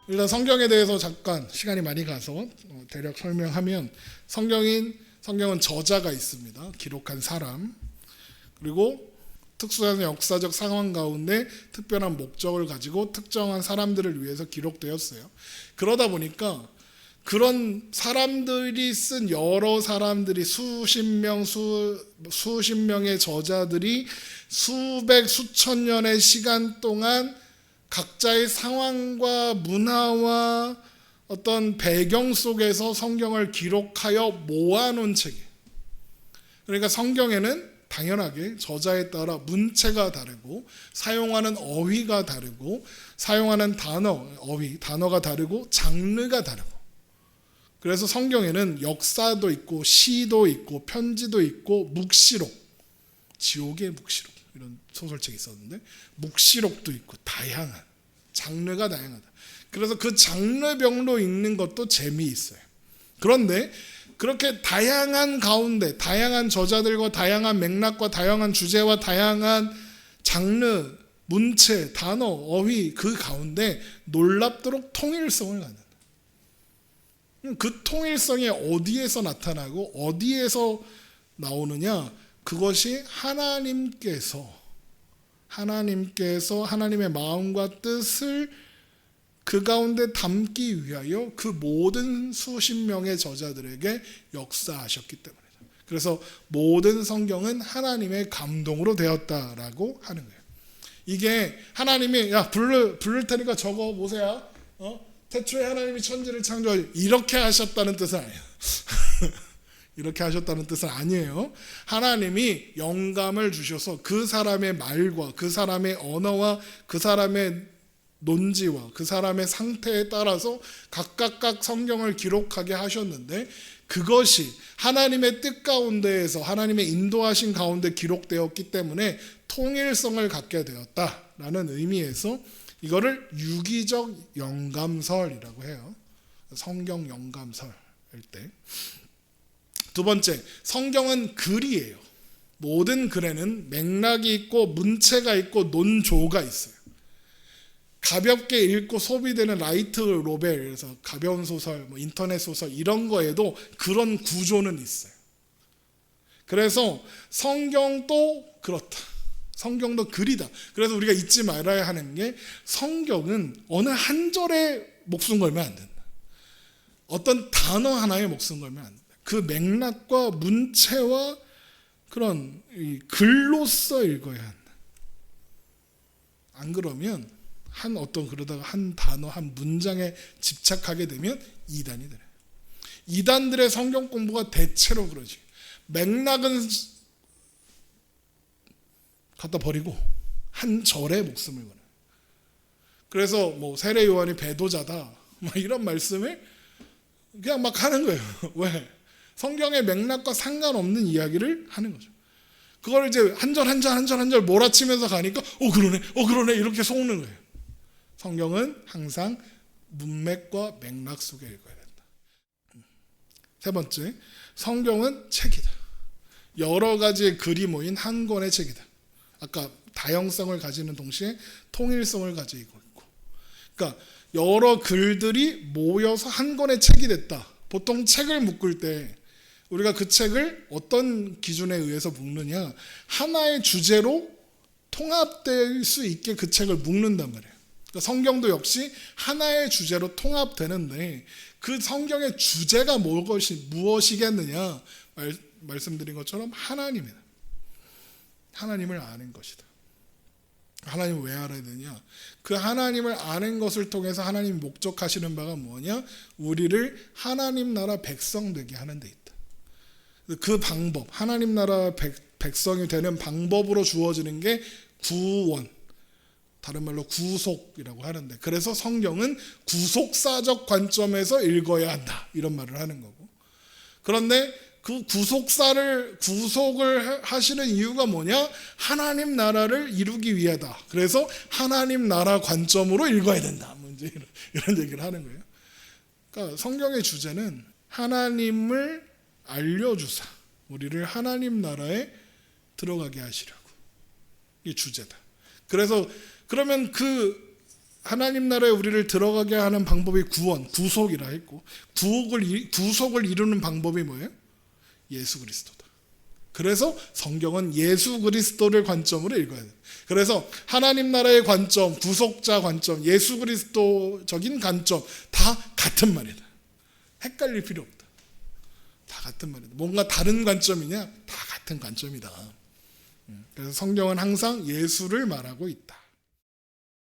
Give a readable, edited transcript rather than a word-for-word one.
일단 성경에 대해서 잠깐 시간이 많이 가서 대략 설명하면 성경은 저자가 있습니다. 기록한 사람. 그리고 특수한 역사적 상황 가운데 특별한 목적을 가지고 특정한 사람들을 위해서 기록되었어요. 그러다 보니까 그런 사람들이 쓴 여러 사람들이 수십 명의 저자들이 수백 수천 년의 시간 동안 각자의 상황과 문화와 어떤 배경 속에서 성경을 기록하여 모아놓은 책이에요. 그러니까 성경에는 당연하게 저자에 따라 문체가 다르고 사용하는 어휘가 다르고 사용하는 단어가 다르고 장르가 다르고, 그래서 성경에는 역사도 있고 시도 있고 편지도 있고 묵시록, 지옥의 묵시록 이런 소설책이 있었는데 묵시록도 있고 장르가 다양하다. 그래서 그 장르별로 읽는 것도 재미있어요. 그런데 그렇게 다양한 가운데 다양한 저자들과 다양한 맥락과 다양한 주제와 다양한 장르, 문체, 단어, 어휘 그 가운데 놀랍도록 통일성을 갖는다. 그 통일성이 어디에서 나타나고 어디에서 나오느냐? 그것이 하나님께서 하나님의 마음과 뜻을 그 가운데 담기 위하여 그 모든 수십 명의 저자들에게 역사하셨기 때문이다. 그래서 모든 성경은 하나님의 감동으로 되었다라고 하는 거예요. 이게 하나님이 부를 테니까 적어 보세요. 태초에 하나님이 천지를 창조하시 이렇게 하셨다는 뜻은 아니에요. 이렇게 하셨다는 뜻은 아니에요. 하나님이 영감을 주셔서 그 사람의 말과 그 사람의 언어와 그 사람의 논지와 그 사람의 상태에 따라서 각각 성경을 기록하게 하셨는데, 그것이 하나님의 뜻 가운데에서 하나님의 인도하신 가운데 기록되었기 때문에 통일성을 갖게 되었다라는 의미에서 이거를 유기적 영감설이라고 해요. 성경 영감설일 때. 두 번째, 성경은 글이에요. 모든 글에는 맥락이 있고 문체가 있고 논조가 있어요. 가볍게 읽고 소비되는 라이트 노벨에서 가벼운 소설, 인터넷 소설 이런 거에도 그런 구조는 있어요. 그래서 성경도 그렇다. 성경도 글이다. 그래서 우리가 잊지 말아야 하는 게 성경은 어느 한 절에 목숨 걸면 안 된다. 어떤 단어 하나에 목숨 걸면 안 된다. 그 맥락과 문체와 그런 글로써 읽어야 한다. 안 그러면 그러다가 한 단어, 한 문장에 집착하게 되면 이단이 돼요. 이단들의 성경 공부가 대체로 그러지. 맥락은 갖다 버리고 한 절에 목숨을 걸어요. 그래서 세례 요한이 배도자다 이런 말씀을 그냥 막 하는 거예요. 왜? 성경의 맥락과 상관없는 이야기를 하는 거죠. 그걸 이제 한 절 몰아치면서 가니까 그러네 이렇게 속는 거예요. 성경은 항상 문맥과 맥락 속에 읽어야 된다. 세 번째, 성경은 책이다. 여러 가지의 글이 모인 한 권의 책이다. 아까 다양성을 가지는 동시에 통일성을 가지고 있고, 그러니까 여러 글들이 모여서 한 권의 책이 됐다. 보통 책을 묶을 때 우리가 그 책을 어떤 기준에 의해서 묶느냐, 하나의 주제로 통합될 수 있게 그 책을 묶는단 말이에요. 그러니까 성경도 역시 하나의 주제로 통합되는데 그 성경의 주제가 무엇이겠느냐, 말씀드린 것처럼 하나님이다. 하나님을 아는 것이다. 하나님을 왜 알아야 되냐? 그 하나님을 아는 것을 통해서 하나님이 목적하시는 바가 뭐냐? 우리를 하나님 나라 백성 되게 하는 데 있다. 그 방법, 하나님 나라 백성이 되는 방법으로 주어지는 게 구원, 다른 말로 구속이라고 하는데, 그래서 성경은 구속사적 관점에서 읽어야 한다 이런 말을 하는 거고, 그런데 그 구속을 하시는 이유가 뭐냐? 하나님 나라를 이루기 위하다. 그래서 하나님 나라 관점으로 읽어야 된다. 이제 이런 얘기를 하는 거예요. 그러니까 성경의 주제는 하나님을 알려주사 우리를 하나님 나라에 들어가게 하시려고, 이게 주제다. 그래서 그러면 그 하나님 나라에 우리를 들어가게 하는 방법이 구원, 구속이라 했고, 구속을 이루는 방법이 뭐예요? 예수 그리스도다. 그래서 성경은 예수 그리스도를 관점으로 읽어야 돼요. 그래서 하나님 나라의 관점, 구속자 관점, 예수 그리스도적인 관점 다 같은 말이다. 헷갈릴 필요 없다. 다 같은 말이다. 뭔가 다른 관점이냐? 다 같은 관점이다. 그래서 성경은 항상 예수를 말하고 있다.